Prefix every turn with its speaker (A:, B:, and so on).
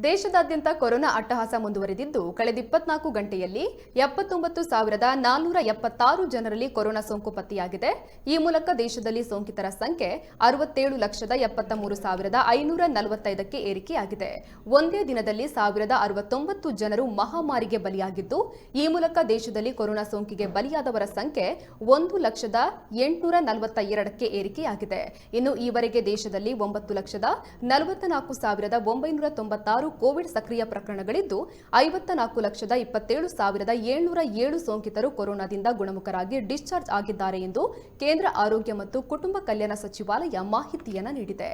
A: ದೇಶದಾದ್ಯಂತ ಕೊರೋನಾ ಅಟ್ಟಹಾಸ ಮುಂದುವರೆದಿದ್ದು ಕಳೆದ 24 ಗಂಟೆಯಲ್ಲಿ 79,476 ಜನರಲ್ಲಿ ಕೊರೋನಾ ಸೋಂಕು ಪತ್ತೆಯಾಗಿದೆ. ಈ ಮೂಲಕ ದೇಶದಲ್ಲಿ ಸೋಂಕಿತರ ಸಂಖ್ಯೆ 67,73,545ಕ್ಕೆ ಏರಿಕೆಯಾಗಿದೆ. ಒಂದೇ ದಿನದಲ್ಲಿ 1,069 ಜನರು ಮಹಾಮಾರಿಗೆ ಬಲಿಯಾಗಿದ್ದು, ಈ ಮೂಲಕ ದೇಶದಲ್ಲಿ ಕೊರೋನಾ ಸೋಂಕಿಗೆ ಬಲಿಯಾದವರ ಸಂಖ್ಯೆ 1,842ಕ್ಕೆ ಏರಿಕೆಯಾಗಿದೆ. ಇನ್ನು ಈವರೆಗೆ ದೇಶದಲ್ಲಿ 9,44,996 ಕೋವಿಡ್ ಸಕ್ರಿಯ ಪ್ರಕರಣಗಳಿದ್ದು 54,27,707 ಸೋಂಕಿತರು ಕೊರೋನಾದಿಂದ ಗುಣಮುಖರಾಗಿ ಡಿಸ್ಚಾರ್ಜ್ ಆಗಿದ್ದಾರೆ ಎಂದು ಕೇಂದ್ರ ಆರೋಗ್ಯ ಮತ್ತು ಕುಟುಂಬ ಕಲ್ಯಾಣ ಸಚಿವಾಲಯ ಮಾಹಿತಿಯನ್ನು ನೀಡಿದೆ.